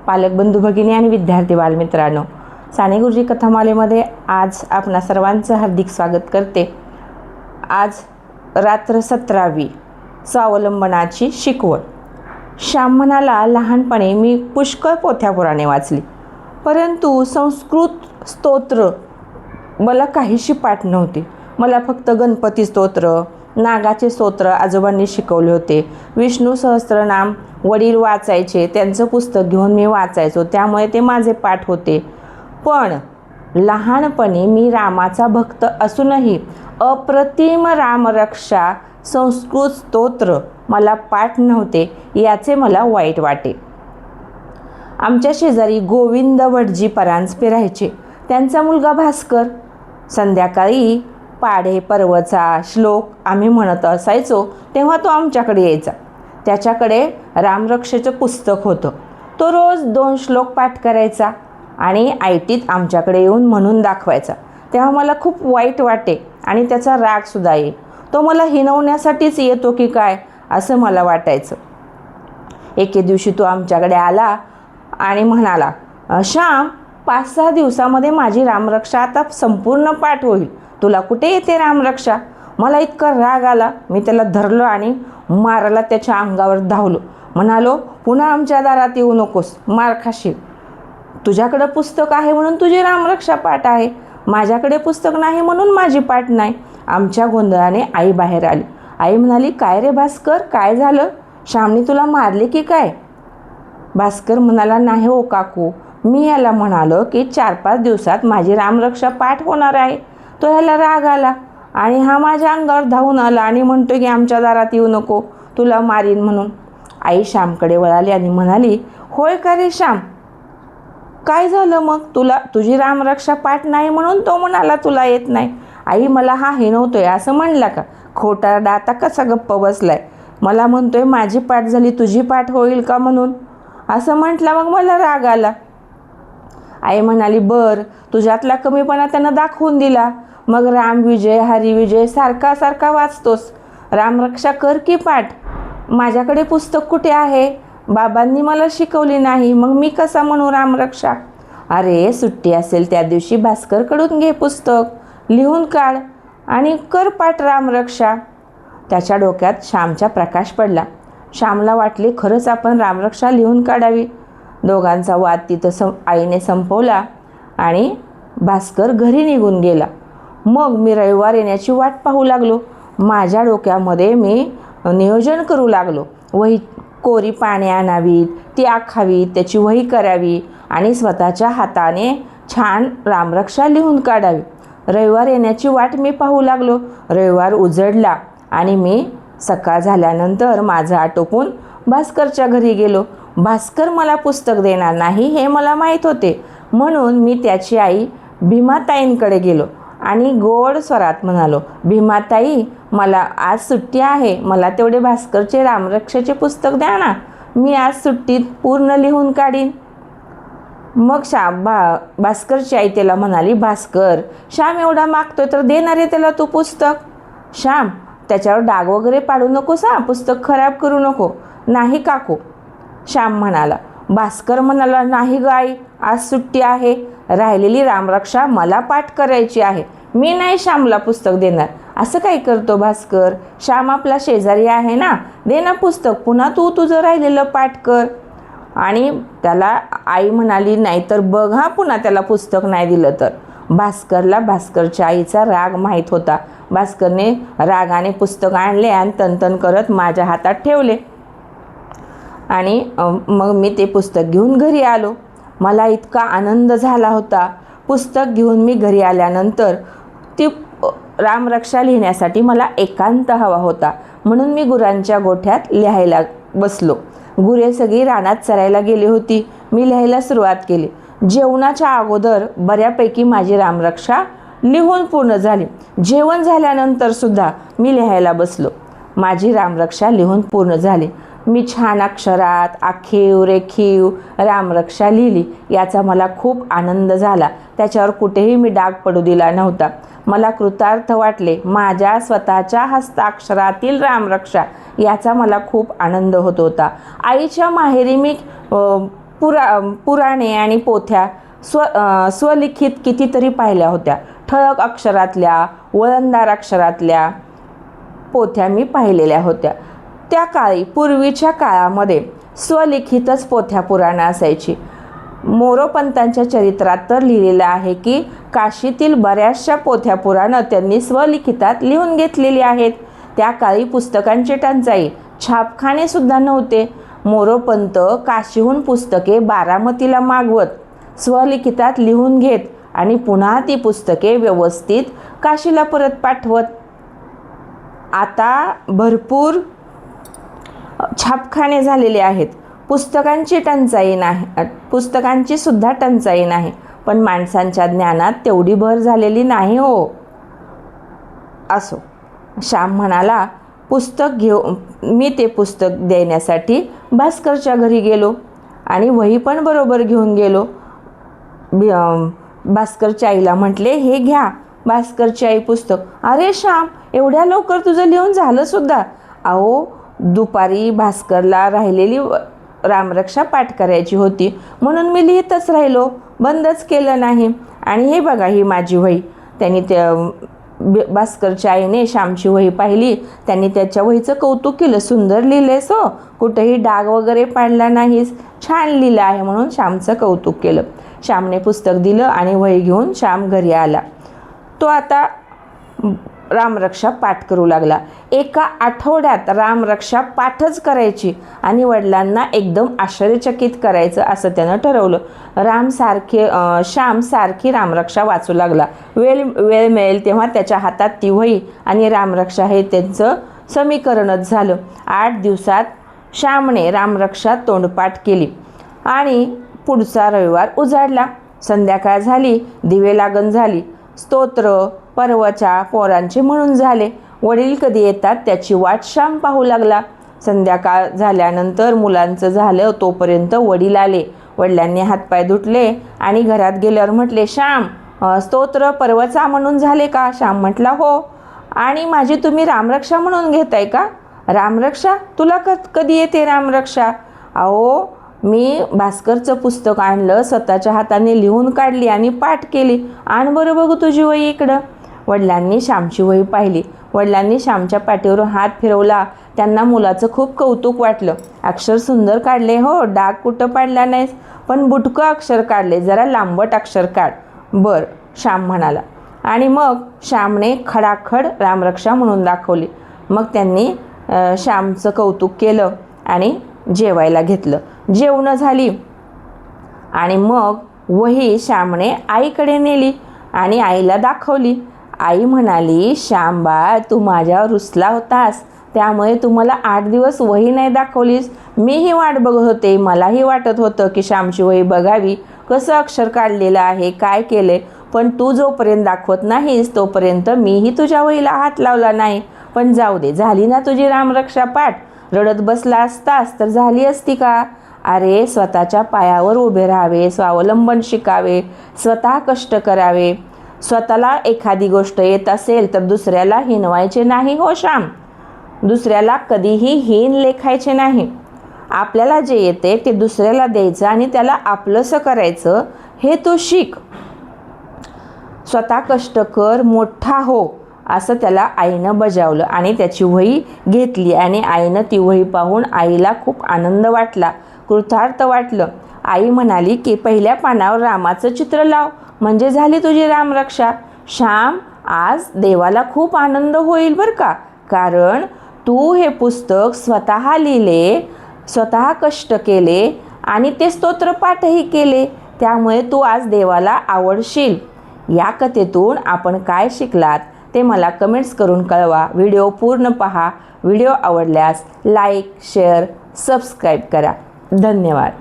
पालक बंधू भगिनी आणि विद्यार्थी बालमित्रांनो, साने गुरुजी कथामालेमध्ये आज आपणा सर्वांचं हार्दिक स्वागत करते। आज रात्र 17वी स्वावलंबनाची शिकवण। श्याम म्हणाला, लहानपणी मी पुष्कळ पोथ्या पुराणे वाचली, परंतु संस्कृत स्तोत्र मला काहीशी पाठ नव्हती। मला फक्त गणपती स्तोत्र, नागाचे स्तोत्र आजोबांनी शिकवले होते। विष्णू सहस्त्रनाम वडील वाचायचे, त्यांचं पुस्तक घेऊन मी वाचायचो, त्यामुळे ते माझे पाठ होते। पण लहानपणी मी रामाचा भक्त असूनही अप्रतिम रामरक्षा संस्कृत स्तोत्र मला पाठ नव्हते, याचे मला वाईट वाटे। आमच्या शेजारी गोविंद भटजी परांजपे राहायचे। त्यांचा मुलगा भास्कर संध्याकाळी पाढे पर्वचा श्लोक आम्ही म्हणत असायचो तेव्हा तो आमच्याकडे यायचा। त्याच्याकडे रामरक्षेचं पुस्तक होतं। तो रोज 2 श्लोक पाठ करायचा आणि ऐटीत आमच्याकडे येऊन म्हणून दाखवायचा। तेव्हा मला खूप वाईट वाटे आणि त्याचा रागसुद्धा येई। तो मला हिणवण्यासाठीच येतो की काय असं मला वाटायचं। एके दिवशी तो आमच्याकडे आला आणि म्हणाला, श्याम, 5-6 दिवसामध्ये माझी रामरक्षा आता संपूर्ण पाठ होईल, तुला कुठे येते रामरक्षा? मला इतका राग आला, मी त्याला धरलो आणि मारायला त्याच्या अंगावर धावलो। म्हणालो, पुन्हा आमच्या दारात येऊ नकोस, मार खाशील। तुझ्याकडे पुस्तक आहे म्हणून तुझी रामरक्षा पाठ आहे, माझ्याकडे पुस्तक नाही म्हणून माझी पाठ नाही। आमच्या गोंधळाने आई बाहेर आली। आई म्हणाली, काय रे भास्कर, काय झालं? श्यामने तुला मारले की काय? भास्कर म्हणाला, नाही हो काकू, मी याला म्हणालो की 4-5 दिवसात माझी रामरक्षा पाठ होणार आहे। तो ह्याला राग आला आणि हा माझ्या अंगावर धावून आला आणि म्हणतो की आमच्या दारात येऊ नको, तुला मारीन म्हणून। आई श्यामकडे वळाली आणि म्हणाली, होय का रे श्याम, काय झालं मग? तुझी रामरक्षा पाठ नाही म्हणून तो म्हणाला तुला येत नाही। आई, मला हा हिणवतोय असं म्हणला का? खोटारडा आता कसा गप्प बसलाय। मला म्हणतोय माझी पाठ झाली, तुझी पाठ होईल का म्हणून असं म्हटलं, मग मला राग आला। आई म्हणाली, बर, तुझ्यातला कमीपणा त्यानं दाखवून दिला, मग रामविजय हरिविजय सारखा सारखा वाचतोस। रामरक्षा कर की पाठ। माझ्याकडे पुस्तक कुठे आहे? बाबांनी मला शिकवली नाही, मग मी कसा म्हणू रामरक्षा? अरे, सुट्टी असेल त्या दिवशी भास्करकडून घे पुस्तक, लिहून काढ आणि कर पाठ रामरक्षा। त्याच्या डोक्यात श्यामचा प्रकाश पडला। श्यामला वाटले, खरंच आपण रामरक्षा लिहून काढावी। दोघांचा वाद तिथं आईने संपवला आणि भास्कर घरी निघून गेला। मग मी रविवार येण्याची वाट पाहू लागलो। माझ्या डोक्यामध्ये मी नियोजन करू लागलो। वही कोरी पाने आणावीत, ती आखावीत, त्याची वही करावी आणि स्वतःच्या हाताने छान रामरक्षा लिहून काढावी। रविवार येण्याची वाट मी पाहू लागलो। रविवार उजडला आणि मी सकाळ झाल्यानंतर माझं आटोपून भास्करच्या घरी गेलो। भास्कर मला पुस्तक देणार नाही हे मला माहीत होते, म्हणून मी त्याची आई भीमाताईंकडे गेलो आणि गोड स्वरात म्हणालो, भीमाताई, मला आज सुट्टी आहे, मला तेवढे भास्करचे रामरक्षेचे पुस्तक द्या ना, मी आज सुट्टीत पूर्ण लिहून काढीन। मग भास्करची आई त्याला म्हणाली, भास्कर, श्याम एवढा मागतोय तर देणार आहे त्याला तू पुस्तक। श्याम, त्याच्यावर डाग वगैरे पाडू नकोस हा, पुस्तक खराब करू नको। नाही काकू, श्याम म्हणाला। भास्कर म्हणाला, नाही ग आई, आज सुट्टी आहे, राहिलेली रामरक्षा मला पाठ करायची आहे, मी नाही श्यामला पुस्तक देणार। असं काय करतो भास्कर? श्याम आपला शेजारी आहे ना, दे ना पुस्तक, पुन्हा तू तुझं राहिलेलं पाठ कर। आणि त्याला आई म्हणाली, नाहीतर बघ हा, पुन्हा त्याला पुस्तक नाही दिलं तर। भास्करला भास्करच्या आईचा राग माहीत होता। भास्करने रागाने पुस्तक आणले आणि तनतन करत माझ्या हातात ठेवले आणि मग मी ते पुस्तक घेऊन घरी आलो। मला इतका आनंद झाला होता। पुस्तक घेऊन मी घरी आल्यानंतर ती रामरक्षा लिहिण्यासाठी मला एकांत हवा होता, म्हणून मी गुरांच्या गोठ्यात लिहायला बसलो। गुरे सगळी रानात चरायला गेली होती। मी लिहायला सुरुवात केली। जेवणाच्या अगोदर बऱ्यापैकी माझी रामरक्षा लिहून पूर्ण झाली। जेवण झाल्यानंतर सुद्धा मी लिहायला बसलो। माझी रामरक्षा लिहून पूर्ण झाली। मी छान अक्षरात आखीव रेखीव रामरक्षा लिहिली, याचा मला खूप आनंद झाला। त्याच्यावर कुठेही मी डाग पडू दिला नव्हता। मला कृतार्थ वाटले। माझ्या स्वतःच्या हस्ताक्षरातील रामरक्षा याचा मला खूप आनंद होत होता। आईच्या माहेरी मी पुराणे आणि पोथ्या स्वलिखित कितीतरी पाहिल्या होत्या. ठळक अक्षरातल्या, वळणदार अक्षरातल्या पोथ्या मी पाहिलेल्या होत्या. त्या काळी, पूर्वीच्या काळामध्ये स्वलिखितच पोथ्या पुराणं असायची. मोरोपंतांच्या चरित्रात तर लिहिलेलं आहे की काशीतील बऱ्याचशा पोथ्या पुराणं त्यांनी स्वलिखितात लिहून घेतलेली आहेत. त्या काळी पुस्तकांची टंचाई, छापखाने सुद्धा नव्हते. मोरोपंत काशीहून पुस्तके बारामतीला मागवत स्वलिखितात लिहून घेत आणि पुन्हा ती पुस्तके व्यवस्थित काशीला परत पाठवत. आता भरपूर छापखाने झालेले आहेत. पुस्तकांची सुद्धा टंचाई नाही, पण माणसांच्या ज्ञानात तेवढी भर झालेली नाही हो. असो, श्याम म्हणाला, मी ते पुस्तक देण्यासाठी भास्करच्या घरी गेलो आणि वही पण बरोबर घेऊन गेलो. भास्करच्या आईला म्हटले, हे घ्या. भास्करची आई पुस्तक. अरे श्याम, एवढ्या लवकर तुझं लिहून झालं सुद्धा? अहो, दुपारी भास्करला राहिलेली रामरक्षा पाठ करायची होती म्हणून मी लिहितच राहिलो, बंदच केलं नाही. आणि हे बघा, ही माझी वही. त्यांनी त्या भास्करच्या आईने श्यामची वही पाहिली. त्यांनी त्याच्या वहीचं कौतुक केलं. सुंदर लिहिलेस हो, कुठेही डाग वगैरे पाडला नाहीस, छान लिहिलं आहे म्हणून श्यामचं कौतुक केलं. श्यामने पुस्तक दिलं आणि वही घेऊन श्याम घरी आला. तो आता रामरक्षा पाठ करू लागला. एका आठवड्यात रामरक्षा पाठच करायची आणि वडिलांना एकदम आश्चर्यचकित करायचं असं त्यानं ठरवलं. श्याम सारखी रामरक्षा वाचू लागला. वेळ मिळेल तेव्हा त्याच्या हातात ती वही आणि रामरक्षा हे त्यांचं समीकरणच झालं. 8 दिवसात श्यामने रामरक्षा तोंडपाठ केली आणि पुढचा रविवार उजाडला. संध्याकाळ झाली, दिवे लागण झाली. स्तोत्र पर्वच्या पोरांचे म्हणून झाले. वडील कधी येतात त्याची वाट श्याम पाहू लागला. संध्याकाळ झाल्यानंतर मुलांचं झालं तोपर्यंत वडील आले. वडिलांनी हातपाय धुतले आणि घरात गेल्यावर म्हटले, श्याम, स्तोत्र पर्वचा म्हणून झाले का? श्याम म्हटला, हो. आणि माझी तुम्ही रामरक्षा म्हणून घेताय का? रामरक्षा? तुला कधी येते रामरक्षा? अहो, मी भास्करचं पुस्तक आणलं, स्वतःच्या हाताने लिहून काढली आणि पाठ केली. आण बरं बघू तुझी वही इकडं. वडिलांनी श्यामची वही पाहिली. वडिलांनी श्यामच्या पाठीवर हात फिरवला. त्यांना मुलाचं खूप कौतुक वाटलं. अक्षर सुंदर काढले हो, डाग कुठं पाडला नाहीस, पण बुटकं अक्षर काढले, जरा लांबट अक्षर काढ. बरं, श्याम म्हणाला. आणि मग श्यामने खडाखड रामरक्षा म्हणून दाखवली. मग त्यांनी श्यामचं कौतुक केलं आणि जेवायला घेतलं. जेवणं झाली आणि मग वही श्यामने आईकडे नेली आणि आईला दाखवली. आई म्हणाली, श्याम बाळ, तू माझ्यावर रुसला होतास, त्यामुळे तू मला 8 दिवस वही नाही दाखवलीस. मीही वाट बघत होते. मलाही वाटत होतं की श्यामची वही बघावी, कसं अक्षर काढलेलं आहे, काय केले. पण तू जोपर्यंत दाखवत नाहीस तोपर्यंत मीही तुझ्या वहीला हात लावला नाही. पण जाऊ दे, झाली ना तुझी रामरक्षा पाठ. रडत बसला असतास तर झाली असती का? अरे, स्वतःच्या पायावर उभे राहावे, स्वावलंबन शिकावे, स्वतः कष्ट करावे. स्वतःला एखादी गोष्ट येत असेल तर दुसऱ्याला हिणवायचे नाही हो श्याम. दुसऱ्याला कधीही हीन लेखायचे नाही. आपल्याला जे येते ते दुसऱ्याला द्यायचं आणि त्याला आपलंसं करायचं, हे तू शिक. स्वतः कष्ट कर, मोठा हो, असं त्याला आईनं बजावलं आणि त्याची वही घेतली. आणि आईनं ती वही पाहून आईला खूप आनंद वाटला, कृतार्थ वाटलं. आई म्हणाली की पहिल्या पानावर रामाचं चित्र लाव, म्हणजे झाली तुझी रामरक्षा. श्याम, आज देवाला खूप आनंद होईल बरं का, कारण तू हे पुस्तक स्वतः लिहिले, स्वतः कष्ट केले आणि ते स्तोत्रपाठही केले, त्यामुळे तू आज देवाला आवडशील. या कथेतून आपण काय शिकलात ते मला कमेंट्स करून कळवा. व्हिडिओ पूर्ण पहा. व्हिडिओ आवडल्यास लाईक, शेअर, सबस्क्राईब करा. धन्यवाद.